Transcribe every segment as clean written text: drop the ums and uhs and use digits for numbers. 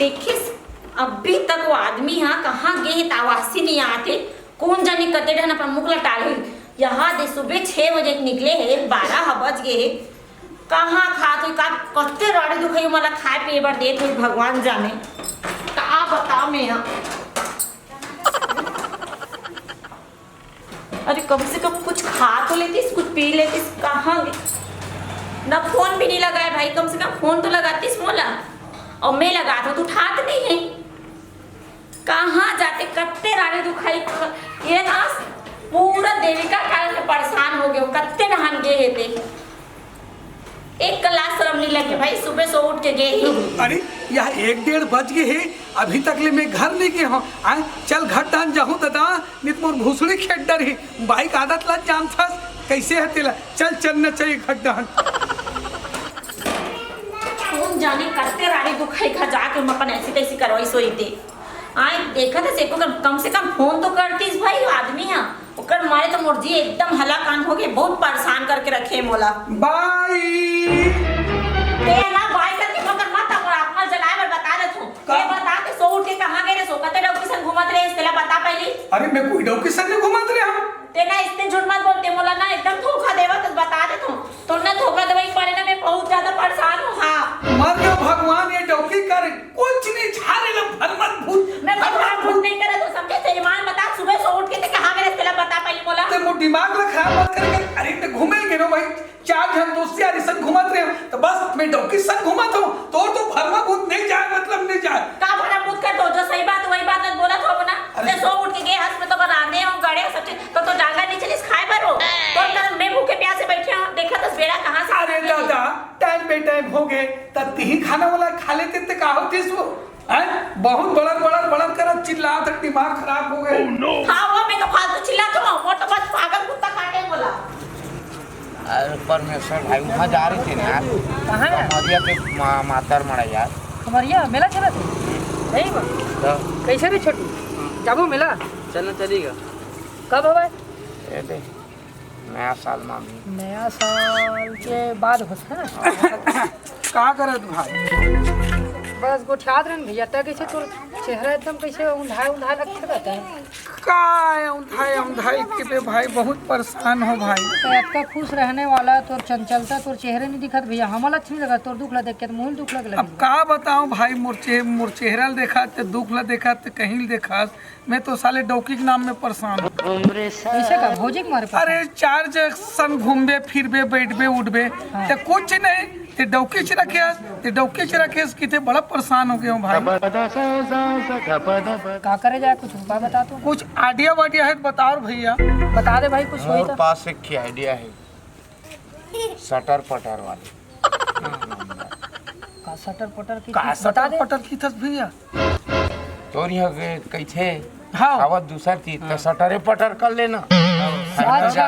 देखिस अभी तक वो आदमी यहाँ कहाँ गए आवासी नहीं आते। कौन जाने कते ढन अपन मुख लटाल यहाँ दे सुबह 6 बजे निकले है 12 बज गए कहाँ खात हुई का कत्ते राड़े दुखाई मला खाए पिए बर देत हुई भगवान जाने का बताओ मैं यहाँ। अरे कम से कम कुछ खा तो लेतीस कुछ पी लेतीस कहाँ ना फोन भी नहीं लगाया भाई कम से कम फोन तो लगातीस मोला और मैं लगाता तो उठाते नहीं है। कहाँ जाते कत्ते राड़े दुखाई ये ना पूरा देविका काल में परेशान हो गए कत्ते नहान गए है थे एक क्लास शर्म नहीं लगे भाई सुबह सो उठ के गए। अरे यह 1-1:30 बज गए है अभी तक ले मैं घर नहीं गए हूँ। आए चल घर डान जाऊँ दादा नित मोर भूसड़ी खेत डर है बाइक आदत ला जान था कैसे है तेला चल चलना चाहिए घर डान। कौन जाने करते राड़ी दुखाई खा जाके हम अपन ऐसी तैसी करवाई सोई थे। आए देखा था सेको कम से कम फोन तो करतीस भाई आदमी है ओकर मारे तो मुर्जी एकदम हला कान हो गए बहुत परेशान करके रखे मोला। बाई ते ना बाई करके मगर मत और आत्मा जलाए और बता दे तू ये बता के सो उठ के कहां गए रे सो कते डॉक्टर संग घुमत रहे इसला बता पहली। अरे मैं कोई डॉक्टर संग नहीं घुमत रहे हम ते ना इतने झूठ मत बोलते मोला ना एकदम धोखा देवा तो बता दे तू ना धोखा दवाई पड़े ना मैं बहुत ज्यादा परेशान हूं। हां मर गया भगवान ये डॉक्टर कर कुछ नहीं झारे ला भरमत भूत मैं भगवान भूत नहीं करे तो समझे तेरी मान बता सुबह सो उठ के ते कहां गए इसला बता पहली मोला। ते मोर दिमाग ला खराब मत करके अरे मैं घूमे के नो भाई 4 जन दोस्त यार संग घुमत रहे तो बस मैं डॉक्टर संग घुमत हूं तो भरमा भूत नहीं जाए मतलब नहीं जाए का भरा भूत कर दो जो सही बात वही बात मत बोला तो ना ते सो उठ के गए हंस में तो बनाने हो गड़े सब चीज तो डालना नहीं चलिस खाए भरो तो कर मैं भूखे प्यासे बैठे हूं देखा तो बेड़ा कहां से। अरे दादा टाइम पे टाइम हो गए तब ही खाना वाला खा लेते ते का होतीस वो बहुत बड़ा कर चिल्ला तक दिमाग खराब हो गए। हां वो मैं तो फालतू चिल्ला तो वो तो बस पागल कुत्ता काटे बोला। अरे परमेश्वर भाई वहाँ जा रही थी ना यार कहाँ है खमरिया पे मातर मरा यार खमरिया मेला चला थे नहीं बा तो कैसे भी छोटू जाबो मेला चलना चलेगा कब हवा ये दे नया साल मामी नया साल के बाद होता है का करत भाई बस गोठियात रहन भैया तक कैसे तोर चेहरा एकदम कैसे उंधा लगता रहता है काय उंधाई के पे भाई बहुत परेशान हो भाई तो आपका खुश रहने वाला तोर चंचलता तोर चेहरे नहीं दिखत भैया हमारा अच्छा नहीं लगा तोर दुख ला देख के मुंह दुख लग अब का बताऊं भाई मोर चेहरा देखा ते दुख ला देखा ते कहीं देखा मैं तो साले डौकी के नाम में परेशान हूँ। कैसे का भौजी के मारे अरे 4 जगह घूमबे फिरबे बैठबे उठबे ते कुछ नहीं ते डौकी च रखे कितने बड़ा परेशान हो गए हूँ भाई। का करे जाए कुछ उपाय बता तो कुछ आइडिया वाडिया है बताओ भैया बता दे भाई कुछ होई मेरे तो पास एक की आइडिया है सटर पटर वाली का सटर पटर की का चीज़ बता दे पटर की थस भैया तोर यहाँ कैसे हाँ आवत दूसर थी तो सटरे पटर कर लेना अच्छा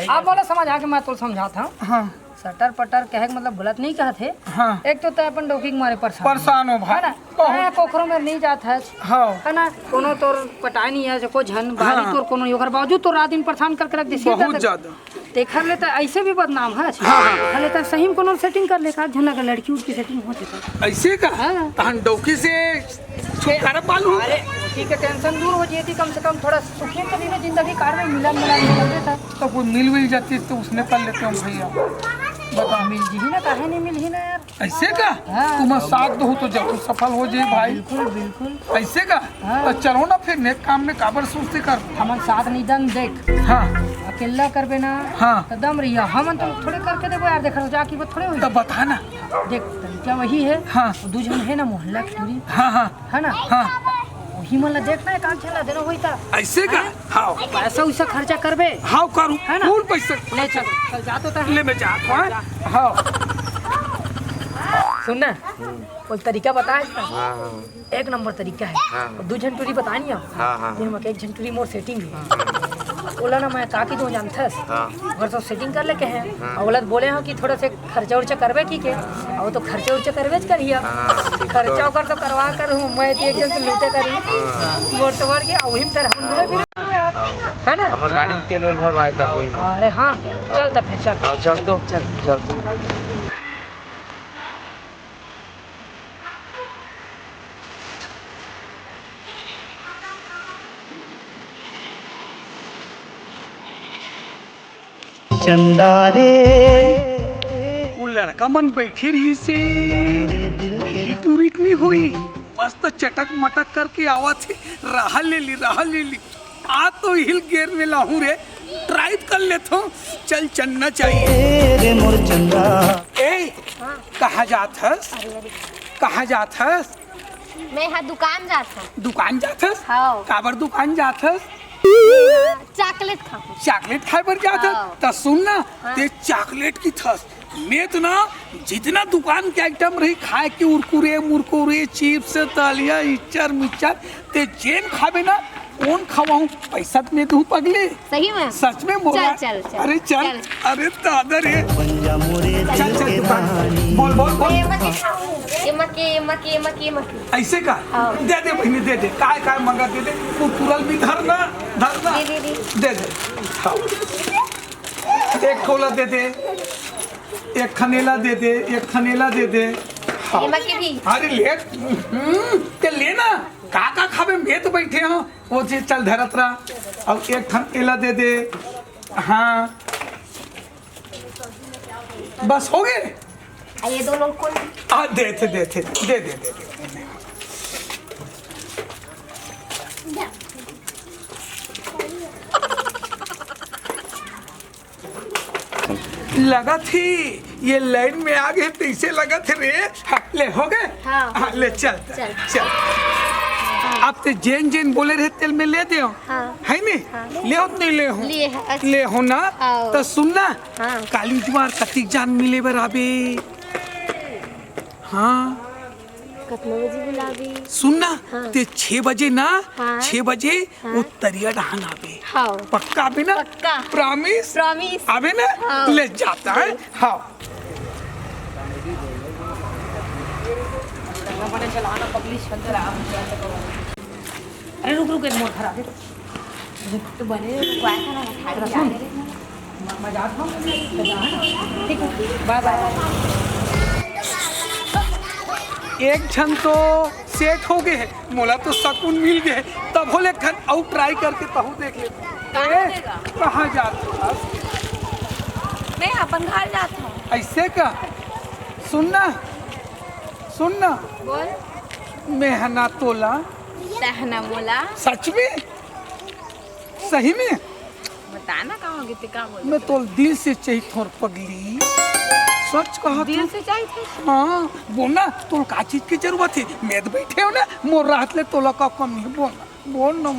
आप वाला समझ आ के मैं तो समझाता हूँ हाँ सटर पटर कहे मतलब गलत नहीं कहते हाँ एक तो अपन डौकी के मारे परेशान हो भाई है ना कोखरों में नहीं जात है हाँ है ना कोनो तोर पटाई नहीं है को झन बारी तोर कोनो योगर बावजूद तो रात दिन परेशान करके रख देसी बहुत ज्यादा देखा लेता ऐसे भी बदनाम है हाँ लेता सही में कोनो सेटिंग कर लेखा झन लगा लड़की उसकी सेटिंग हो जाता ऐसे का हाँ। तहन डौकी से छुटकारा पालू अरे ठीक है टेंशन दूर हो जाती कम से कम थोड़ा सुखी कभी ना जिंदगी काट में मिला देता तो कोई मिल जाती तो उसने कर लेते हम भैया बता मिल जी ना काहे नहीं मिल ही ना यार ऐसे का हाँ। तुम साथ दो तो जरूर सफल हो जाए भाई बिल्कुल बिल्कुल ऐसे का हाँ। तो चलो ना फिर नेक काम में काबर सोचते कर हमन साथ निधन देख हाँ अकेला करबे ना हाँ। तो दम रही हमन तो थोड़े करके देखो यार देखो जाकी बात थोड़े हुई तो बता ना देख तरीका वही है हाँ। दू जन है ना मोहल्ला की दूरी हाँ हाँ है ना हाँ वही मन ला देखना है काम चला देना होई था ऐसे का हाँ पैसा वैसा खर्चा करबे हाँ करूँ है ना? फूल पैसा ले चल जा तो ले में जात हाँ हाँ सुन ना कोई तरीका बता है इसका हाँ एक नंबर तरीका है हाँ। और दू झंटूरी बतानी है हाँ हाँ दिन में एक झंटूरी मोर सेटिंग है बोला ना मैं काकी दो जानथस हाँ घर सब सेटिंग कर लेके हैं और बोला बोले हैं कि थोड़ा से खर्चा उर्चा करबे की के और तो खर्चा उर्चा करबे ज करिया खर्चा कर तो करवा कर हूं मैं एक जन से लूटे करी मोर तो के वही में तेरा हम घूमे फिर है ना अब गाड़ी में तेल वेल भरवाए था कोई अरे हाँ चल तब फिर चल चल तो चल चंदा रे वो लड़का मन बैठे रही से टूरिट नहीं हुई, मस्त चटक मटक करके आवा थे। राह ले ली आ तो हिल गेर में लाहू रे, ट्राई कर लेता हूँ। चल चलना चाहिए रे मोर चंदा। ए कहाँ जात हस? कहाँ जात हस? मैं यहाँ दुकान जाता हूँ। दुकान जात हस? हाँ। काबर दुकान जात हस? चॉकलेट खाऊं। चॉकलेट खाए पर जात हस? हाँ। तो सुन ना, ते चॉकलेट की थस मैं तो ना जितना दुकान के आइटम रही खाए के उरकुरे मुरकुरे चिप्स तालिया इचर मिचर ते जेन खाबे ना कौन खवाऊं, पैसा तो मैं दूं पगले। सही में? सच में बोला। चल। अरे चल। अरे दादा रे पंजा मोरे चल दिल के दुकान रानी। बोल ये मके। ऐसे का हाँ। दे दे बहनी दे दे काय मंगा दे दे वो तुरल भी धरना दे। दे हाँ। एक ठोला दे दे, एक खनेला दे दे, एक खनेला दे दे। हाँ। ये मके भी। अरे ले ते लेना का खाबे मैं तो बैठे हूँ वो जे चल धरत रहा। अब एक खनेला दे दे। हाँ बस हो गए। ये दोनों कौन? दे दे लगा थी ये लाइन में आ गए पैसे लगा थे रे। हाँ, ले हो गए। हाँ। ले चल। अब ते जेन बोले रहे तेल में ले दे हाँ। है नहीं? हाँ। ले हो नहीं ले हो? लिए है, अच्छा। ले हो ना आओ। तो सुनना हाँ। काली द्वार कतिक जान मिले बराबे। हाँ कितने बजे बुलावी? सुनना हाँ। ते 6 बजे ना हाँ। 6 बजे हाँ। वो तरिया डहान आवे। हाँ। पक्का आवे ना? पक्का। प्रॉमिस आवे ना? हाँ। ले जाता है। हाँ अरे रुक एक मोड़ खड़ा दे तो बने क्या खाना खाए ठीक है बाय। एक क्षण तो सेट हो गए मोला तो सकून मिल गए तब बोले खन और ट्राई करके तहु देख ले। कहाँ जाते? मैं अपन घर जाता हूँ। ऐसे का सुनना बोल। मेहना तोला सहना बोला। सच में सही में बताना कहाँ गए थे? क्या बोल? मैं तो दिल से चाहिए थोर पगली, सच कहा दिल से चाहिए थे। हाँ बोलना तो का चीज की जरूरत है? मैं तो बैठे हो ना मोर रात ले तोला का कमी है। बोल ना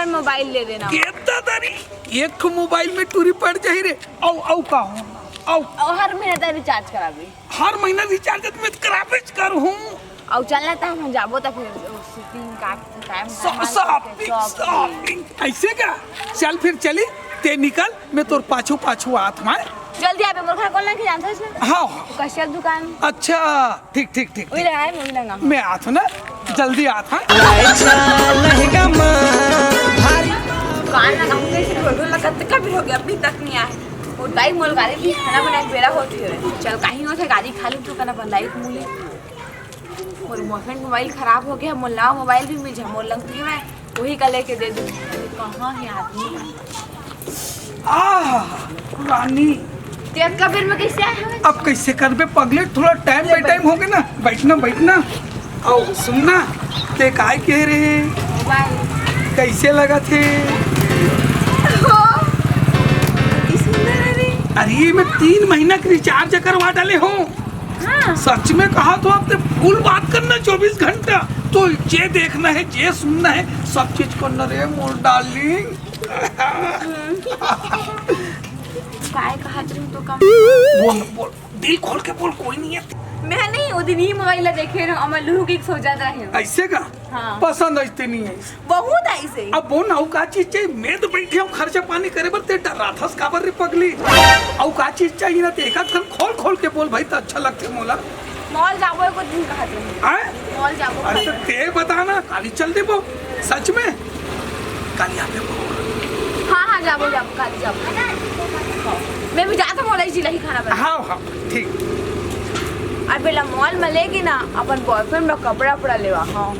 मोबाइल ले देना। केता तारी एक मोबाइल में टूरी पड़ जाही रे। औ का हो औ हर महीने का रिचार्ज कराबी। हर महीना रिचार्ज मैं कराबे कर हूँ। और चलना था हम जाबो तो फिर शूटिंग का टाइम शॉपिंग ऐसे का चल फिर चली ते निकल मैं तोर पाछू आत मैं जल्दी आबे मोर घर कौन लगे जानता है ना? हाँ कशिया दुकान। अच्छा ठीक ओई रहा है मुझे लगा। मैं आत हूँ ना जल्दी आत हाँ। दुकान लगा हम कैसे फोटो लगाते कभी हो गया अभी तक नहीं आया। वो दाई मोल गाड़ी भी खाना बना के बेरा होती है। चल कहीं हो थे गाड़ी खाली तो करना बंद लाइट मूले और बॉयफ्रेंड मोबाइल खराब हो गया। मोल लाओ मोबाइल भी मिल जा मोल लगती है वही का लेके दे दूँ। कहाँ है आदमी? रानी तेज का फिर में कैसे आया है? अब कैसे करबे पगले थोड़ा टाइम पे टाइम हो गया ना। बैठना और सुनना ते काय कह रहे मोबाइल कैसे लगा थे? अरे मैं 3 महीना का रिचार्ज करवा डाले हूँ। हाँ। सच में कहा तो आपने फुल बात करना 24 घंटा तो जे देखना है जे सुनना है सब चीज करना रे मोर डार्लिंग। काय कहा तुम तो कम बोल दिल खोल के बोल कोई नहीं है। मैं नहीं वो दिन ही मोबाइल देखे रहा अमर लुहू की सो जाता है। ऐसे का हाँ। पसंद ऐसे नहीं है बहुत ऐसे। अब वो ना का चीज चाहिए मैं तो बैठे हूँ खर्चा पानी करे बर ते डरा थस काबर रे पगली। और का चीज चाहिए ना देखा खन खोल के बोल भाई तो अच्छा लगते मोला। मॉल जाबो को दिन कहा तुम? आए मॉल जाबो। अरे तो ते बताना काली चल दे वो सच में काली आते वो। हाँ जाबो कल जाबो। मैं भी जाता मॉल ऐसी लही खाना बना। हाँ ठीक। अब बेला मॉल में लेगी ना अपन बॉयफ्रेंड में कपड़ा लेवा। हाँ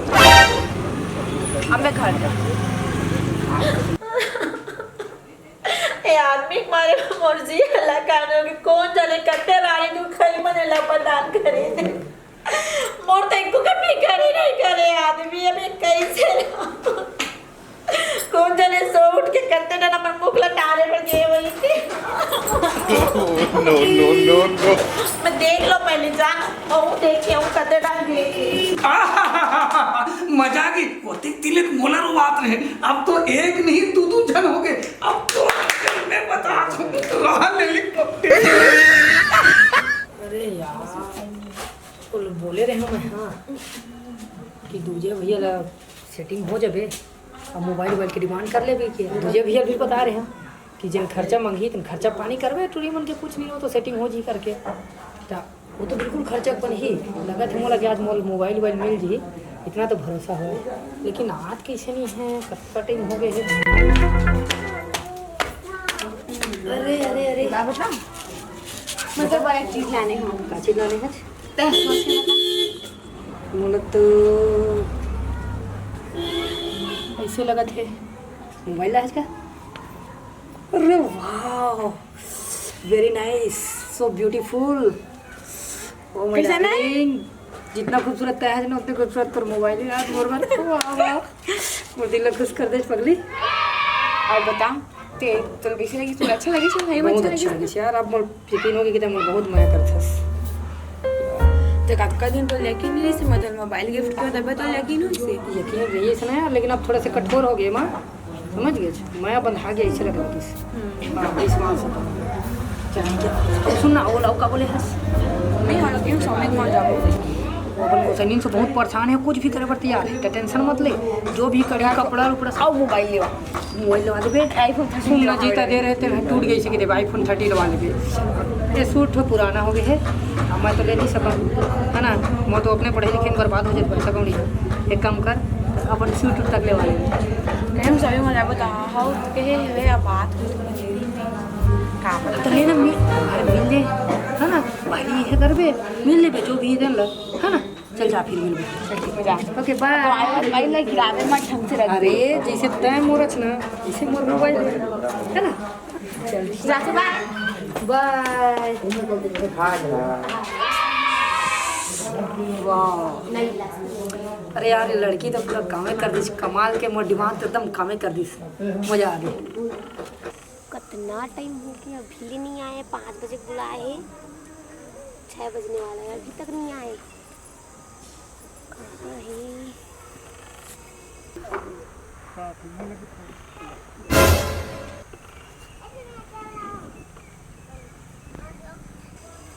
अब मैं घर जा। ये आदमी मारे मुर्जी हल्ला कानो के कौन जाने कत्ते रानी को खई मने लपदान करे दे मोर ते को कभी करे नहीं करे आदमी अबे कैसे कौन जाने सो उठ के कत्ते ना नंबर मुख लटारे पर गए वही थी नो मैं देख लो पहले जा और देखिए हम कत्ते डाल गए मजा की होती तिलक मोलर बात रहे। अब तो एक नहीं दो जन हो गए। अब तो मैं बता दूं रहा हेलीकॉप्टर। अरे यार तो बोले रहे हो मैं हाँ कि दूजे भैया ला सेटिंग हो जाबे अब मोबाइल वोबाइल की डिमांड कर ले भी कि दूजे भैया भी बता रहे हैं कि जिन खर्चा मांगी तुम खर्चा पानी करवे टूरी मन के कुछ नहीं हो तो सेटिंग हो जी करके वो तो बिल्कुल खर्चा बन ही लगा थे मोला कि आज मोबाइल वोबाइल मिल जी इतना तो भरोसा हो लेकिन आज कैसे नहीं है कत्ता टाइम हो गए है। अरे अरे अरे क्या बता मतलब बड़ा एक चीज लाने हैं का चीज लाने हैं तो सोच के बता मोला तो ऐसे लगा थे मोबाइल आज का अरे वाह very nice so beautiful oh my कैसा ना? डार्लिंग जितना खूबसूरत है ना उतने खूबसूरत तो मोबाइल है यार मोर वाह वाह मोर दिल खुश कर दे पगली और बता ते तो कैसे लगी तुझे अच्छा लगी सही बहुत अच्छा अच्छा लगी लगी यार अब मोर यकीन होगी कि मोर बहुत मजा करथस तो कतका दिन तो लेकिन नहीं से मतलब मोबाइल गिफ्ट किया तब तो लेकिन हो से यकीन रही है ना यार लेकिन अब थोड़ा सा कठोर हो गए मां समझ गए मैं अपन आ गया ऐसे लग रहा था हां इस मां से चल सुनना वो लोग का बोले हंस मैं हां क्यों सोने को जाओ अपन को सनीन से बहुत परेशान है कुछ भी करे पर तैयार है टेंशन मत ले जो भी कड़ी कपड़ा उपड़ा सब मोबाइल लेवा मोबाइल लगा दे आईफोन 13 सुनना जीता दे रहे थे टूट गई से कि देव आईफोन 13 लगा ले ये सूट तो पुराना हो गया है अब मैं तो ले नहीं सका है ना मैं तो अपने पढ़े लिखे में बर्बाद हो जाए पैसा कौड़ी एक काम कर अपन सूट तक ले वाले हम सभी मजा बता हाउ कहे वे बात हो तो मेरी का पता तो लेना मिल ले है ना भाई ये करबे मिल ले जो भी देन ल है ना चल जा फिर मिल जा ओके बाय मोबाइल लाइक गिरावे मत ढंग से रख अरे जैसे तय मोरच ना जैसे मोर मोबाइल है ना चल जा के बाय बाय वाह अरे यार ये लड़की तो पूरा कामे कर दी कमाल के मोर दिमाग तो एकदम कामे कर दी मजा आ गई कितना टाइम हो गया अभी नहीं आए 5 बजे बुलाए हैं 6 बजने वाला है अभी तक नहीं आए कहाँ है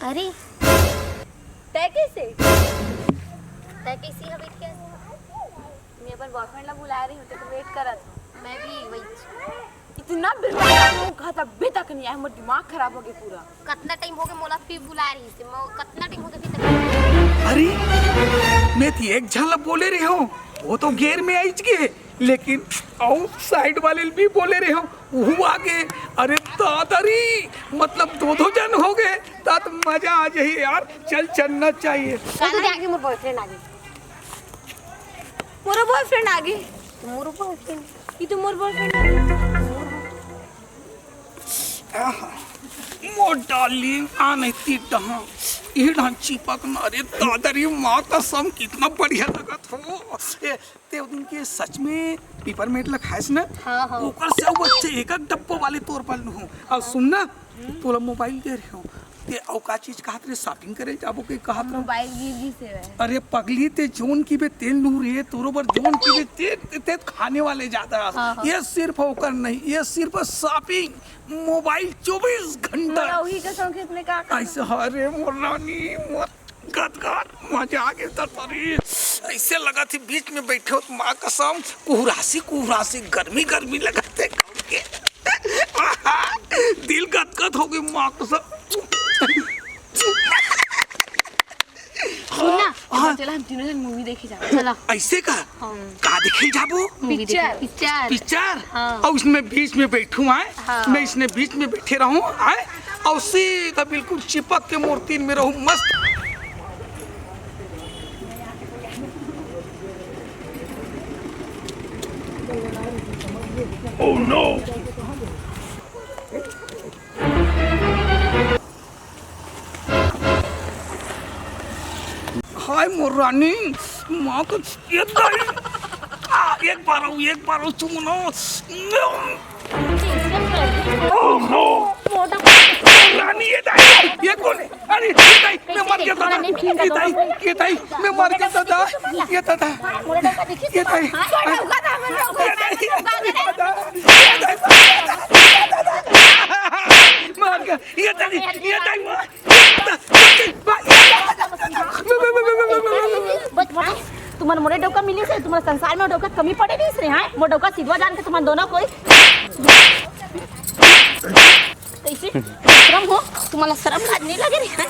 अरे तय कैसे तय कैसी है वेट क्या मैं अपन बॉयफ्रेंड ला बुला रही हूँ तो वेट करत मैं भी वही इतना बेकार हो कहा था अभी तक नहीं आया मेरा दिमाग खराब हो गया पूरा कितना टाइम हो गया मोला फिर बुला रही से मैं कितना टाइम हो गया अभी तक अरे मैं तो एक झलक बोले रहे हो वो तो घेर में आई गए लेकिन आउट साइड वाले भी बोले रहे हो वो आगे अरे दादारी मतलब दो जन हो गए तात मजा आ जाए यार चल चलना चाहिए वो तो आगे मोर बॉयफ्रेंड आ गए मोरा बॉयफ्रेंड आ गए मोर बॉयफ्रेंड ये तो मोर बॉयफ्रेंड आ गए मोर डार्लिंग आने ती डहा ये ढां चिपक ना रे दादारी माँ कसम कितना बढ़िया लगा था ते दिन के सच में पेपरमेंट लखाइस ना हाँ, हाँ। ओकर से वो बच्चे एक डब्बो वाले तौर पर न हो और सुनना तोला मोबाइल दे रहे हो ते औका चीज कहत रे शॉपिंग करे जाबो के कहत रहो मोबाइल गिरगी से है अरे पगली ते जोन की बे तेल नूर है तोरो पर जोन की बे ते खाने वाले ज्यादा ये सिर्फ होकर नहीं ये सिर्फ शॉपिंग मोबाइल 24 घंटा वही का शौक है इसमें का ऐसे हरे मोर रानी मोर गदगद मजा आ गया तरी ऐसे लगा थी बीच में बैठे हो तो माँ कसम कुहरासी गर्मी लगाते के दिल गदगद हो गई माँ कसम सुनना हाँ चला हम तीनों जन मूवी देखे जाओ चला ऐसे का देखे जाबो पिक्चर हाँ। और उसमें बीच में बैठू आए हाँ। मैं इसने बीच में बैठे रहूं आए और सीधा बिल्कुल चिपक के मूर्ति में रहूं मस्त हाय मोर रानी माँ को ये दाई एक बार तुम नो रानी ये दाई ये कौन है? अरे ये दाई मैं मर गया दादा ये दाई मैं मर गया दादा ये दादा ये दाई मर गया ये दाई तुम्हारा मोरे डोका मिली से तुम्हारे संसार में डोका कमी पड़े नहीं से हाँ वो डोका सिधवा जान के तुम्हारे दोनों कोई कैसे शर्म हो तुम्हारा शर्म लाज नहीं लगे रे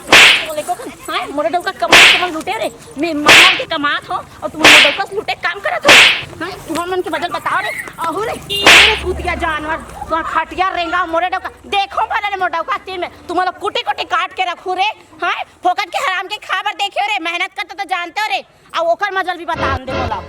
बोले को हाँ मोरे डोका कमाल लूटे रे मैं मार के कमात हो और तुम्हारे डोका लूटे काम करत हो हाँ तुम्हारे मन के बदल बताओ रे अहो रे कुतिया जानवर तुम्हारा खटिया रेंगा मोरे डोका देखो भला रे मोरे डोका तीन में तुम्हारा कुटी कुटी काट के रखू रे हाँ फोकट के हराम के खाबर देखियो रे मेहनत करते तो जानते हो रे और ओकर मजल भी बता दे बोला